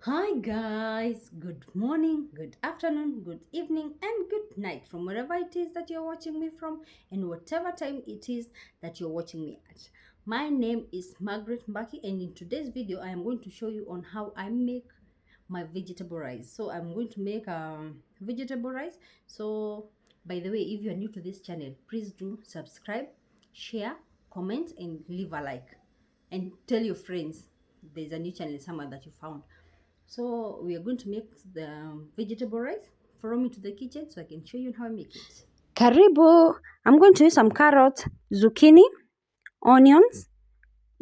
Hi guys, good morning, good afternoon, good evening, and good night from wherever it is that you're watching me from and whatever time it is that you're watching me at. My name is Margaret Mbaki, and in today's video I am going to show you on how I make my vegetable rice. So I'm going to make vegetable rice. So by the way, if you're new to this channel, please do subscribe, share, comment, and leave a like, and tell your friends there's a new channel somewhere that you found. So we are going to make the vegetable rice. Follow me to the kitchen so I can show you how I make it. Karibu! I'm going to use some carrots, zucchini, onions,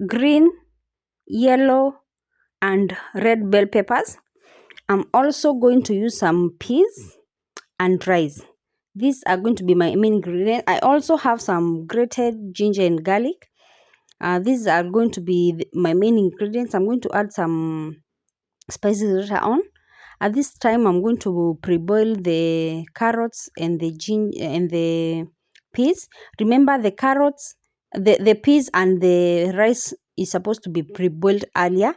green, yellow, and red bell peppers. I'm also going to use some peas and rice. These are going to be my main ingredients. I also have some grated ginger and garlic. These are going to be my main ingredients. I'm going to add some spices later on. At this time, I'm going to pre-boil the carrots and the ginger and the peas. Remember, the carrots, the peas and the rice is supposed to be pre-boiled earlier,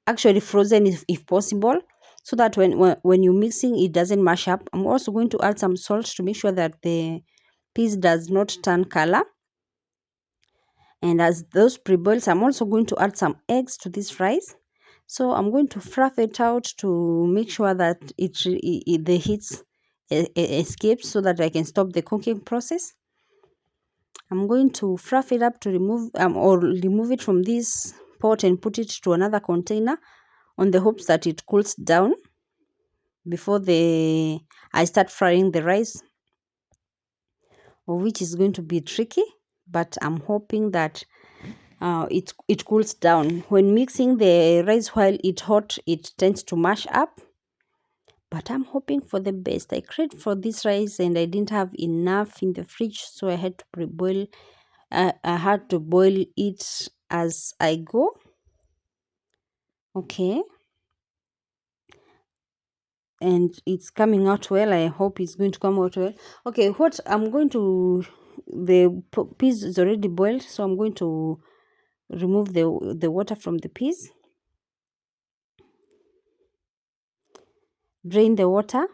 actually frozen if possible, so that when you're mixing, it doesn't mash up. I'm also going to add some salt to make sure that the peas does not turn color. And as those pre-boils, I'm also going to add some eggs to this rice. So I'm going to froth it out to make sure that the heat escapes so that I can stop the cooking process. I'm going to froth it up to remove it from this pot and put it to another container on the hopes that it cools down before I start frying the rice, which is going to be tricky, but I'm hoping that it cools down. When mixing the rice while it's hot, it tends to mash up, but I'm hoping for the best. I craved for this rice and I didn't have enough in the fridge, so I had to pre-boil. I had to boil it as I go. Okay, and it's coming out well. I hope it's going to come out well. Okay, what I'm going to, the peas is already boiled, so I'm going to remove the water from the peas, drain the water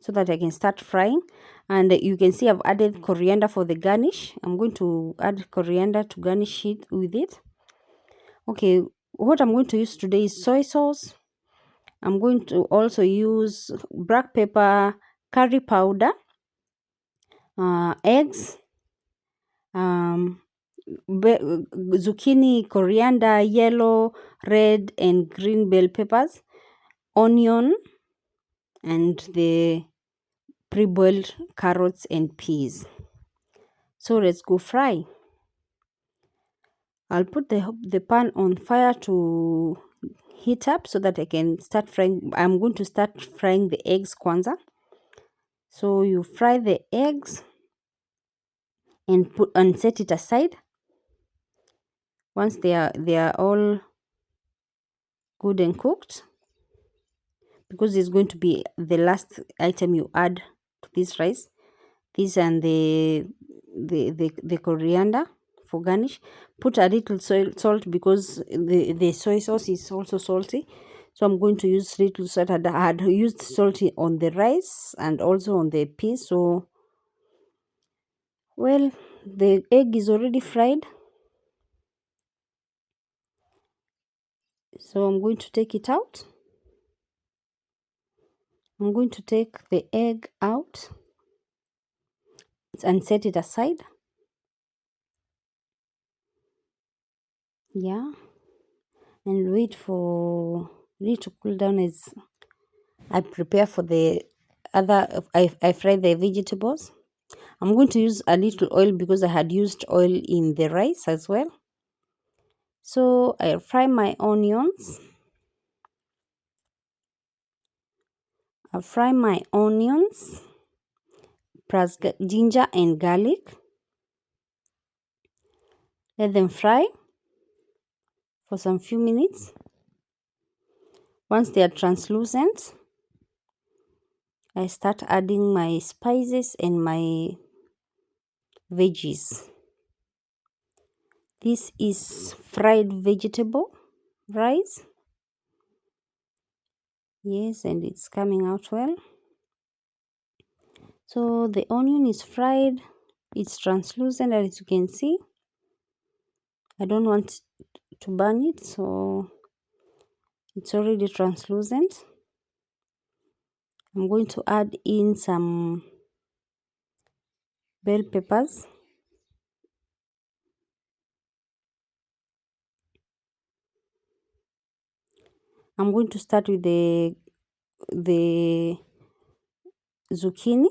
so that I can start frying. And you can see I've added coriander for the garnish. I'm going to add coriander to garnish it with it. Okay, what I'm going to use today is soy sauce. I'm going to also use black pepper, curry powder, eggs, um, zucchini, coriander, yellow, red, and green bell peppers, onion, and the pre-boiled carrots and peas. So let's go fry. I'll put the pan on fire to heat up so that I can start frying. I'm going to start frying the eggs kwanza. So you fry the eggs and set it aside. Once they are all good and cooked, because it's going to be the last item you add to this rice. This and the coriander for garnish. Put a little salt because the soy sauce is also salty. So I'm going to use little salt. I had used salt on the rice and also on the peas. So, well, the egg is already fried. So I'm going to take it out. I'm going to take the egg out and set it aside. Yeah. And wait for it to cool down as I prepare for the I fry the vegetables. I'm going to use a little oil because I had used oil in the rice as well. So I fry my onions. I fry my onions plus ginger and garlic. Let them fry for some few minutes. Once they are translucent, I start adding my spices and my veggies. This is fried vegetable rice. Yes, and it's coming out well. So the onion is fried, it's translucent as you can see. I don't want to burn it, so it's already translucent. I'm going to add in some bell peppers. I'm going to start with the zucchini.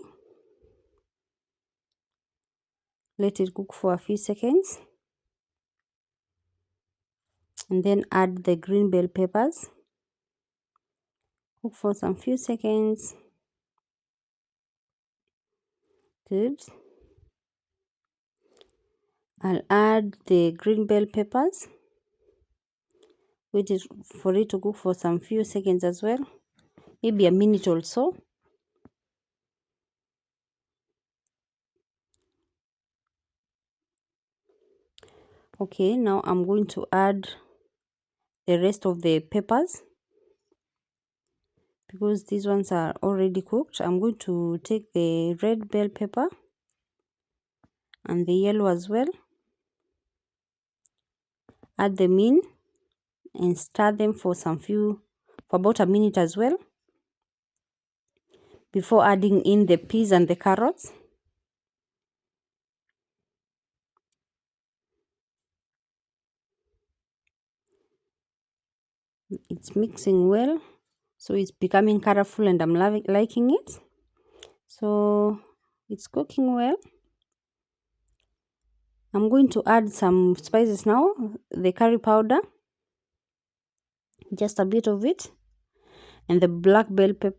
Let it cook for a few seconds, and then add the green bell peppers. Cook for some few seconds. Good. I'll add the green bell peppers. Wait for it to cook for some few seconds as well, maybe a minute or so. Okay, now I'm going to add the rest of the peppers because these ones are already cooked. I'm going to take the red bell pepper and the yellow as well, add them in and stir them for about a minute as well before adding in the peas and the carrots. It's mixing well, so it's becoming colorful and I'm liking it. So it's cooking well. I'm going to add some spices now, the curry powder, just a bit of it, and the black pepper.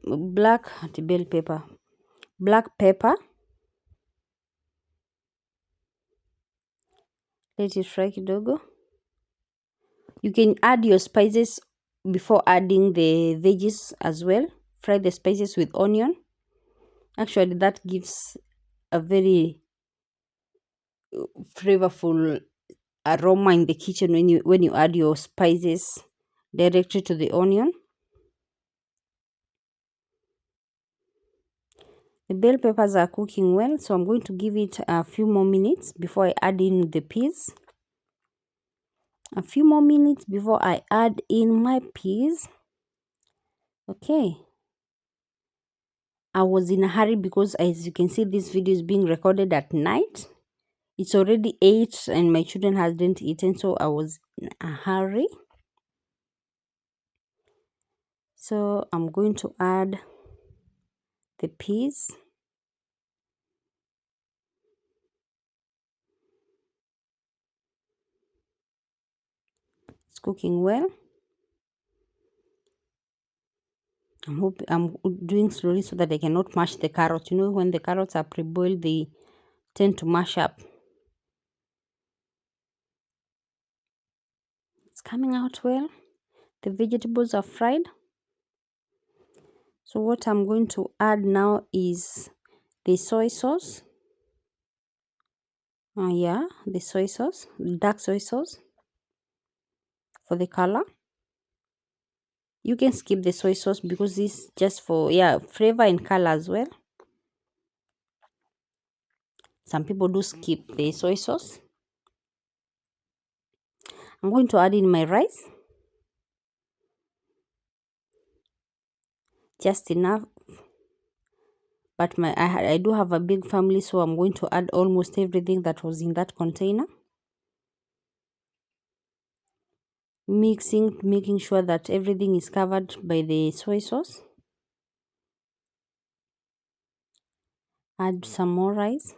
Let it fry kidogo. You can add your spices before adding the veggies as well. Fry the spices with onion. Actually, that gives a very flavorful aroma in the kitchen when you add your spices directly to the onion. The bell peppers are cooking well, so I'm going to give it a few more minutes before I add in the peas. A few more minutes before I add in my peas. Okay. I was in a hurry because, as you can see, this video is being recorded at night. It's already 8 and my children hadn't eaten, so I was in a hurry. So I'm going to add the peas. It's cooking well. I'm doing slowly so that I cannot mash the carrots. You know, when the carrots are pre-boiled, they tend to mash up. It's coming out well. The vegetables are fried. So what I'm going to add now is the soy sauce. The soy sauce, dark soy sauce for the color. You can skip the soy sauce because this just for flavor and color as well. Some people do skip the soy sauce. I'm going to add in my rice, just enough. But I do have a big family, so I'm going to add almost everything that was in that container. Mixing, making sure that everything is covered by the soy sauce. Add some more rice.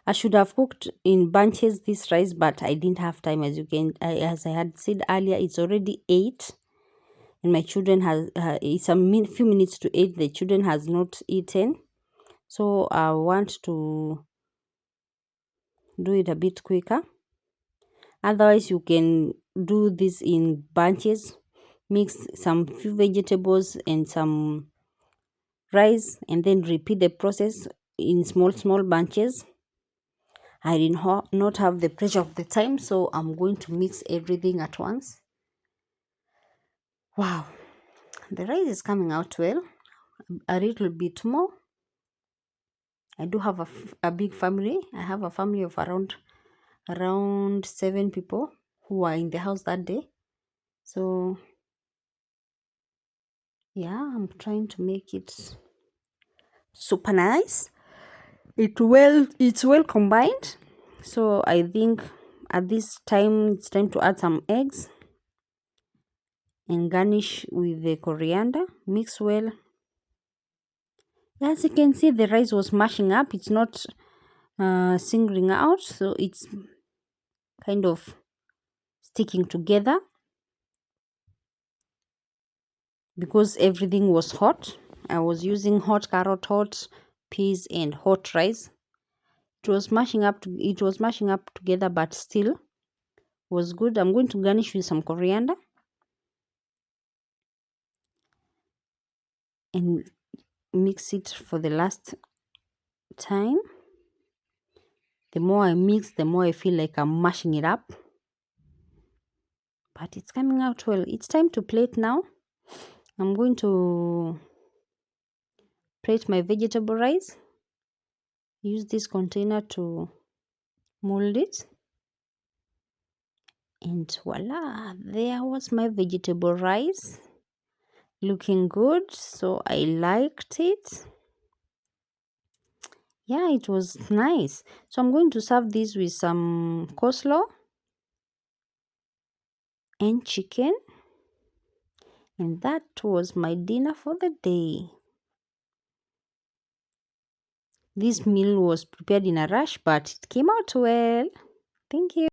I should have cooked in bunches this rice, but I didn't have time. As I had said earlier, it's already 8 and my children it's a few minutes to 8. The children has not eaten, so I want to do it a bit quicker. Otherwise, you can do this in bunches. Mix some few vegetables and some rice and then repeat the process in small bunches. I did not have the pressure of the time, so I'm going to mix everything at once. Wow, the rice is coming out well, a little bit more. I do have a big family. I have a family of around 7 people who are in the house that day. So yeah, I'm trying to make it super nice. It's well combined. So I think at this time it's time to add some eggs and garnish with the coriander. Mix well. As you can see, the rice was mashing up. It's not singling out, so it's kind of sticking together because everything was hot. I was using hot carrot, hot peas, and hot rice. It was mashing up together, but still was good. I'm going to garnish with some coriander and mix it for the last time. The more I mix, the more I feel like I'm mashing it up, but it's coming out well. It's time to plate now. I'm going to plate my vegetable rice. Use this container to mold it, and voila, there was my vegetable rice, looking good. So I liked it. Yeah, it was nice. So I'm going to serve this with some coleslaw and chicken, and that was my dinner for the day. This meal was prepared in a rush, but it came out well. Thank you.